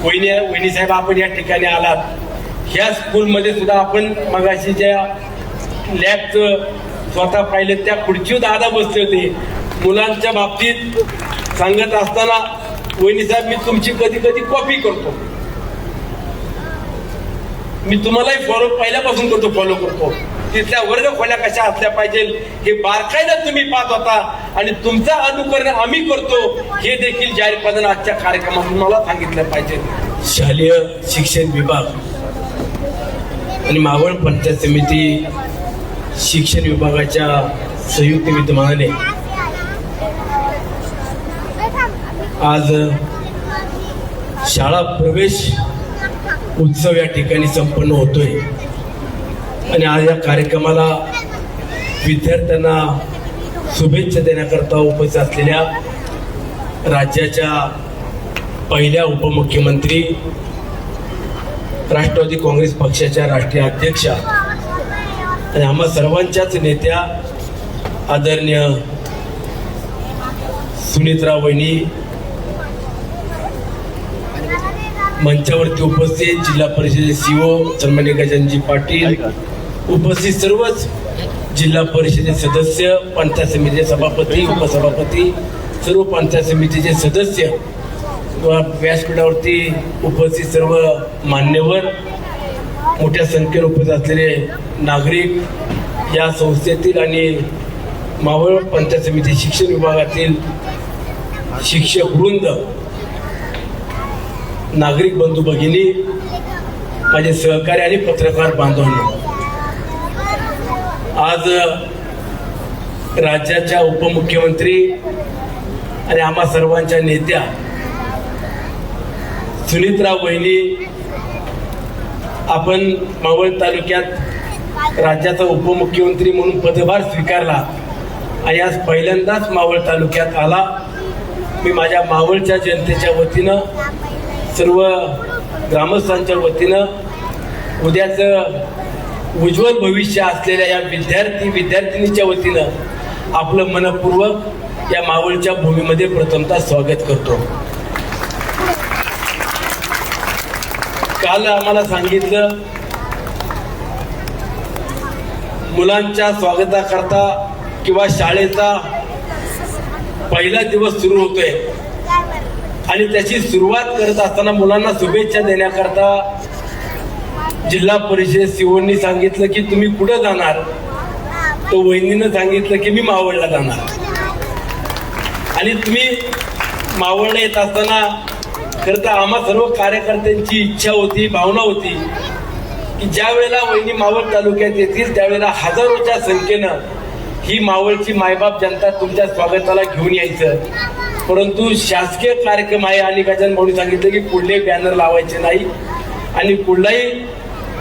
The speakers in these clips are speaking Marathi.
वहिनी साहेब आपण या ठिकाणी आलात. ह्या स्कूलमध्ये सुद्धा आपण मगाशी ज्या लॅबचं स्वतः पाहिलं त्या खुर्चीवर दादा बसले होते. मुलांच्या बाबतीत सांगत असताना वहिनी साहेब मी तुमची कधी कधी कॉपी करतो, मी तुम्हालाही पहिल्यापासून फॉलो करतो. तिथल्या वर्ग खोल्या कशा असल्या पाहिजे हे बारकाईनं तुम्ही पाहत होता आणि तुमचा अनुकरण आम्ही करतो हे देखील जाहीरपणाने आजच्या कार्यक्रमातून मला सांगितलं पाहिजे. शालेय शिक्षण विभाग आणि मावळ पंचायत समिती शिक्षण विभागाच्या संयुक्त विद्यमानाने आज शाळा प्रवेश उत्सव या ठिकाणी संपन्न होतोय आणि आज या कार्यक्रमाला विद्यार्थ्यांना शुभेच्छा देण्याकरता उपस्थित असलेल्या राज्याच्या पहिल्या उपमुख्यमंत्री, राष्ट्रवादी काँग्रेस पक्षाच्या राष्ट्रीय अध्यक्षा आणि आम्हा सर्वांच्याच नेत्या आदरणीय सुनीतराव वहिनी, मंचावरती उपस्थित जिल्हा परिषदेचे सीओ सन्माननीय गजाननजी पाटील, उपस्थित सर्वच जिल्हा परिषदेचे सदस्य, पंचायत समितीचे सभापती, उपसभापती, सर्व पंचायत समितीचे सदस्य, व्यासपीठावरती उपस्थित सर्व मान्यवर, मोठ्या संख्येने उपस्थित असलेले नागरिक, या संस्थेतील आणि मावळ पंचायत समिती शिक्षण विभागातील शिक्षक वृंद, नागरिक बंधू भगिनी, माझे सहकारी आणि पत्रकार बांधवांनो, आज राज्याच्या उपमुख्यमंत्री आणि आम्हा सर्वांच्या नेत्या सुनीतराव वहिनी आपण मावळ तालुक्यात राज्याचा उपमुख्यमंत्री म्हणून पदभार स्वीकारला आणि आज पहिल्यांदाच मावळ तालुक्यात आला. मी माझ्या मावळच्या जनतेच्या वतीनं, सर्व ग्रामस्थांच्या वतीनं, उद्याचं उज्ज्वल भविष्य असलेल्या या विद्यार्थिनीच्या वतीनं आपलं मनपूर्वक या मावळच्या भूमीमध्ये प्रथमतः स्वागत करतो. काल आम्हाला सांगितलं मुलांच्या स्वागताकरता किंवा शाळेचा पहिला दिवस सुरू होतोय आणि त्याची सुरुवात करत असताना मुलांना शुभेच्छा देण्याकरता जिल्हा परिषद सीओनी सांगितलं की तुम्ही कुठं जाणार, तो वहिनीनं सांगितलं की मी मावळला जाणार. आणि तुम्ही मावळला येत असताना खरं तर आम्हा सर्व कार्यकर्त्यांची इच्छा होती, भावना होती की ज्या वेळेला वहिनी मावळ तालुक्यात येतील त्यावेळेला हजारोच्या संख्येनं ही मावळची मायबाप जनता तुमच्या स्वागताला घेऊन यायचं. परंतु शासकीय कार्यक्रम आहे आणि गजानन भाऊनी सांगितलं की कुठले बॅनर लावायचे नाही आणि कुठलाही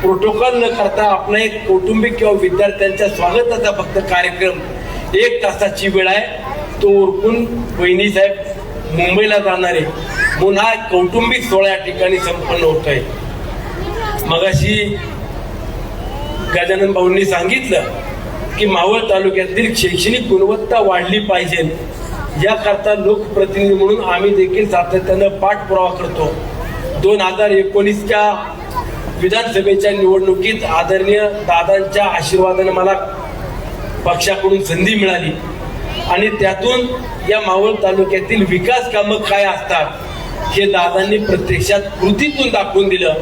प्रोटोकॉल न करता आपला एक कौटुंबिक किंवा विद्यार्थ्यांच्या स्वागताचा फक्त कार्यक्रम 1 तासाची वेळ आहे, तो उरकून वहिनी साहेब मुंबईला जाणार आहे म्हणून हा कौटुंबिक सोहळा या ठिकाणी संपन्न होत आहे. मगाशी गजानन भाऊंनी सांगितलं की मावळ तालुक्यातील शैक्षणिक गुणवत्ता वाढली पाहिजे, याकरता लोकप्रतिनिधी म्हणून आम्ही देखील सातत्यानं पाठपुरावा करतो. 2019च्या विधानसभेच्या निवडणुकीत आदरणीय दादांच्या आशीर्वादाने मला पक्षाकडून संधी मिळाली आणि त्यातून या मावळ तालुक्यातील विकास कामं काय असतात हे दादांनी प्रत्यक्षात कृतीतून दाखवून दिलं.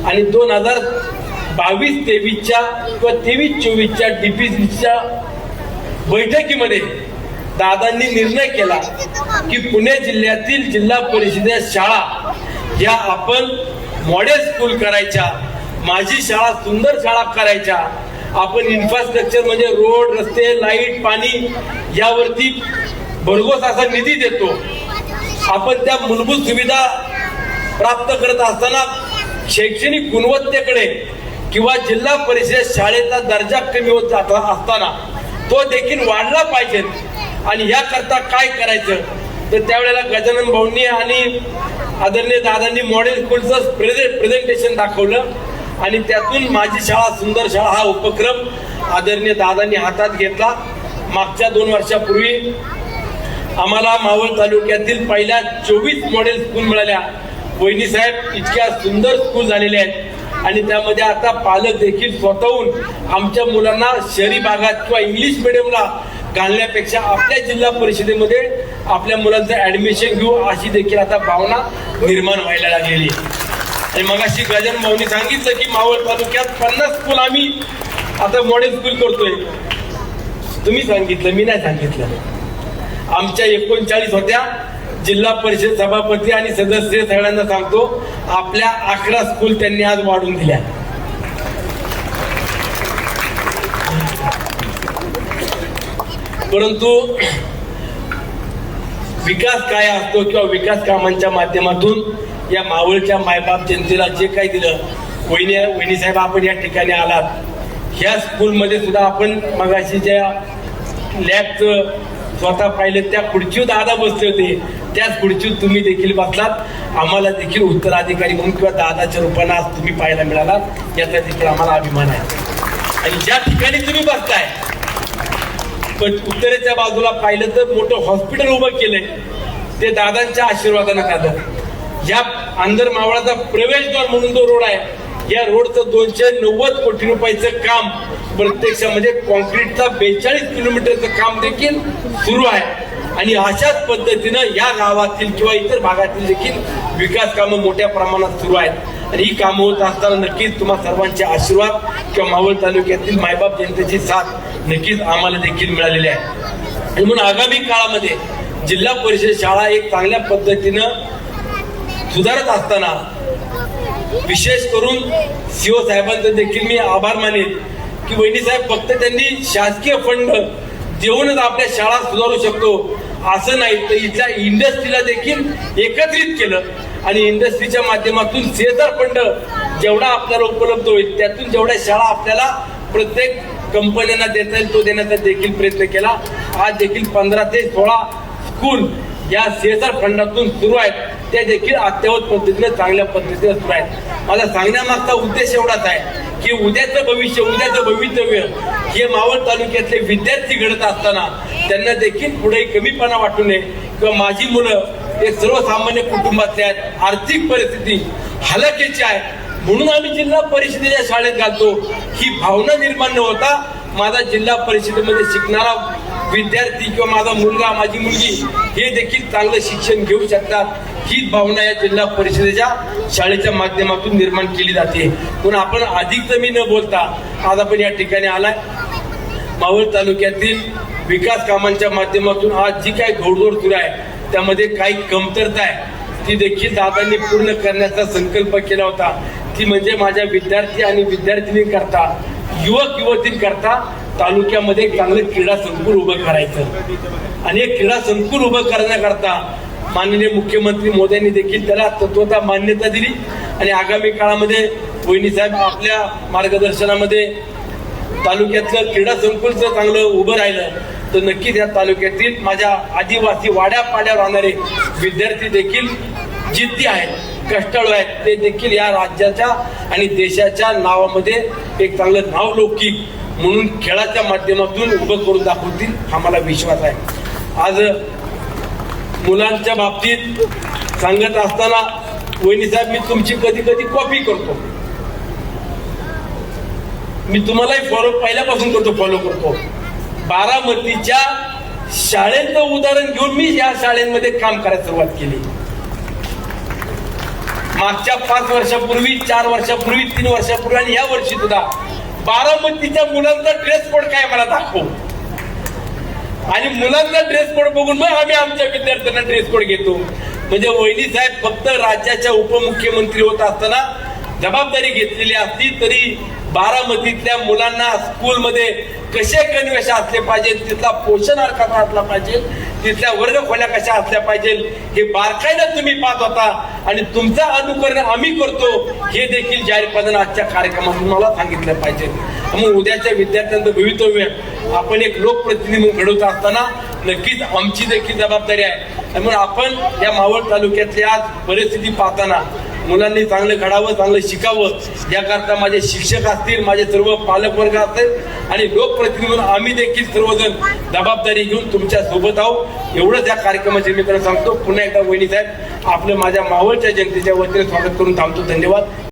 आणि 2022-23च्या किंवा 23-24च्या DPCच्या बैठकीमध्ये दादांनी निर्णय केला की पुणे जिल्ह्यातील जिल्हा परिषदेच्या शाळा या आपण मॉडेल स्कूल करायच्या, माझी शाळा सुंदर शाळा करायच्या. आपण इन्फ्रास्ट्रक्चर म्हणजे रोड, रस्ते, लाईट, पाणी यावरती भरघोस असा निधी देतो. आपण त्या मूलभूत सुविधा प्राप्त करत असताना शैक्षणिक गुणवत्तेकडे किंवा जिल्हा परिषद शाळेचा दर्जा कमी होत असताना तो देखील वाढला पाहिजे. आणि याकरता काय करायचं तर त्यावेळेला गजानन भाऊंनी आणि आदरणीय दादांनी मॉडेल स्कूलचं प्रेझेंटेशन दाखवलं आणि त्यातून माझी शाळा सुंदर शाळा हा उपक्रम आदरणीय दादांनी हातात घेतला. मागच्या 2 वर्षापूर्वी आम्हाला मावळ तालुक्यातील पहिल्या 24 मॉडेल स्कूल मिळाल्या. वहिनी साहेब इतक्या सुंदर स्कूल झालेले आहेत आणि त्यामध्ये आता पालक देखील स्वतःहून आमच्या मुलांना शहरी भागात किंवा इंग्लिश मिडियमला घालण्यापेक्षा आपल्या जिल्हा परिषदेमध्ये आपल्या मुलांचं ऍडमिशन घेऊ अशी देखील आता भावना निर्माण व्हायला लागलेली आहे. आणि मगाशी गजानन भाऊनी सांगितलं की मावळ तालुक्यात 50 स्कूल आम्ही आता मॉडेल स्कूल करतोय. तुम्ही सांगितलं, मी नाही सांगितलं. आमच्या 39 होत्या. जिल्हा परिषद सभापती आणि सदस्य सगळ्यांना सांगतो, आपल्या 11 स्कूल त्यांनी आज वाढवून दिल्या. परंतु विकास काय असतो किंवा विकास कामांच्या माध्यमातून या मावळच्या मायबाप जनतेला जे काही दिलं. वहिनी साहेब, आपण या ठिकाणी आलात. ह्या स्कूलमध्ये सुद्धा आपण मगाशी ज्या लॅबचं स्वतः पाहिलं त्या खुर्चीवर दादा बसले होते, त्याच खुर्चीवर तुम्ही देखील बसलात. आम्हाला देखील उत्तराधिकारी म्हणून किंवा दादाच्या रूपाने आज तुम्ही पाहायला मिळालात, याचा देखील आम्हाला अभिमान आहे. आणि ज्या ठिकाणी तुम्ही बसताय पण उत्तरेच्या बाजूला पाहिलं तर मोठं हॉस्पिटल उभं केलंय, ते दादांच्या आशीर्वादानं झालं. या अंदर मावळाचा प्रवेशद्वार म्हणून जो रोड आहे, या रोडचं 290 कोटी रुपयाचं काम प्रत्यक्षामध्ये कॉन्क्रीटचा 42 किलोमीटरचं काम देखील सुरू आहे. आणि अशाच पद्धतीनं या गावातील किंवा इतर भागातील देखील विकास कामं मोठ्या प्रमाणात सुरू आहेत. आणि ही कामं होत असताना नक्कीच तुम्हा सर्वांचे आशीर्वाद किंवा मावळ तालुक्यातील मायबाप जनतेची साथ नक्कीच आम्हाला देखील मिळालेली आहे. आणि म्हणून आगामी काळामध्ये जिल्हा परिषद शाळा एक चांगल्या पद्धतीनं सुधारत असताना विशेष करून सीओ साहेबांचं देखील मी आभार मानेन की वहिनी साहेब फक्त त्यांनी शासकीय फंड देऊनच आपल्या शाळा सुधारू शकतो असं नाही, तर इथल्या इंडस्ट्रीला देखील एकत्रित केलं आणि इंडस्ट्रीच्या माध्यमातून CSR फंड जेवढा आपल्याला उपलब्ध होईल त्यातून जेवढ्या शाळा आपल्याला प्रत्येक कंपन्यांना देता येईल तो देण्याचा देखील प्रयत्न केला. आज देखील 15 ते 16 स्कूल या CSR फंडातून सुरू आहेत, त्या देखील अद्ययावत पद्धतीने चांगल्या पद्धतीने सुरू आहेत. माझा सांगण्यामागचा उद्देश एवढाच आहे की उद्याचं भविष्य, उद्याचं भवितव्य हे मावळ तालुक्यातले विद्यार्थी घडत असताना त्यांना देखील पुढे कमीपणा वाटू नये किंवा माझी मुलं एक सर्वसामान्य कुटुंबातले आहेत, आर्थिक परिस्थिती हलाखीची आहे म्हणून आम्ही जिल्हा परिषदेच्या शाळेत घालतो, ही भावना निर्माण न होता माझा जिल्हा परिषदेमध्ये शिकणारा विद्यार्थी किंवा माझा मुलगा, माझी मुलगी हे देखील चांगलं शिक्षण घेऊ शकतात, हीच भावना या जिल्हा परिषदेच्या शाळेच्या माध्यमातून निर्माण केली जाते. म्हणून आपण अधिक मी न बोलता आज आपण या ठिकाणी आलाय. मावळ तालुक्यातील विकास कामांच्या माध्यमातून आज जी काही घोडदौड सुरू आहे त्यामध्ये काही कमतरता आहे ती देखील दादांनी पूर्ण करण्याचा संकल्प केला होता. ती म्हणजे माझ्या विद्यार्थी आणि विद्यार्थिनींकरता, युवक युवतींकरता तालुक्यामध्ये एक चांगलं क्रीडा संकुल उभं करायचं. आणि एक क्रीडा संकुल उभं करण्याकरता माननीय मुख्यमंत्री मोदयांनी देखील त्याला तत्वता मान्यता दिली. आणि आगामी काळामध्ये वहिनी साहेब आपल्या मार्गदर्शनामध्ये तालुक्यातलं क्रीडा संकुलचं चांगलं उभं राहिलं तर नक्कीच या तालुक्यातील माझ्या आदिवासी वाड्यापाड्यावर राहणारे विद्यार्थी देखील जिद्दी आहेत, कष्टाळू आहेत, ते देखील या राज्याच्या आणि देशाच्या नावामध्ये एक चांगलं नाव लौकिक म्हणून खेळाच्या माध्यमातून उभं करून दाखवतील हा मला विश्वास आहे. आज मुलांच्या बाबतीत सांगत असताना वहिनी साहेब, मी तुमची कधी कधी कॉपी करतो, मी तुम्हालाही पहिल्यापासून फॉलो करतो. बारामतीच्या शाळेचं उदाहरण घेऊन मी या शाळेमध्ये काम करायला सुरुवात केली. मागच्या 5 वर्षापूर्वी, 4 वर्षापूर्वी, 3 वर्षापूर्वी आणि या वर्षी सुद्धा बारामतीच्या मुलांचा ड्रेस कोड काय मला दाखव. आणि मुलांचा ड्रेस कोड बघून मग आम्ही आमच्या विद्यार्थ्यांना ड्रेस कोड घेतो. म्हणजे वहिनी साहेब फक्त राज्याच्या उपमुख्यमंत्री होत असताना जबाबदारी घेतलेली असती तरी बारामतीतल्या मुलांना स्कूलमध्ये कसे गणवेश असले पाहिजे, तिथला पोषण आहार कसा असला पाहिजे, तिथल्या वर्ग खोल्या कशा असल्या पाहिजे हे बारकाईनं तुम्ही पाहत होता. आणि तुमचा अनुकरण आम्ही करतो हे देखील जाहीरपणाने आजच्या कार्यक्रमातून मला सांगितलं पाहिजे. मग उद्याच्या विद्यार्थ्यांचं भवितव्य आपण एक लोकप्रतिनिधी म्हणून घडवत असताना नक्कीच आमची देखील जबाबदारी आहे. म्हणून आपण या मावळ तालुक्यातली आज परिस्थिती पाहताना मुलांनी चांगलं घडावं, चांगलं शिकावं, याकरता माझे शिक्षक असतील, माझे सर्व पालकवर्ग असतील आणि लोकप्रतिनिधी म्हणून आम्ही देखील सर्वजण जबाबदारी घेऊन तुमच्या सोबत आहोत. एवढंच या कार्यक्रमाचे मी सांगतो. पुन्हा एकदा वहिनी साहेब आपलं माझ्या मावळच्या जनतेच्या वतीने स्वागत करून थांबतो. धन्यवाद.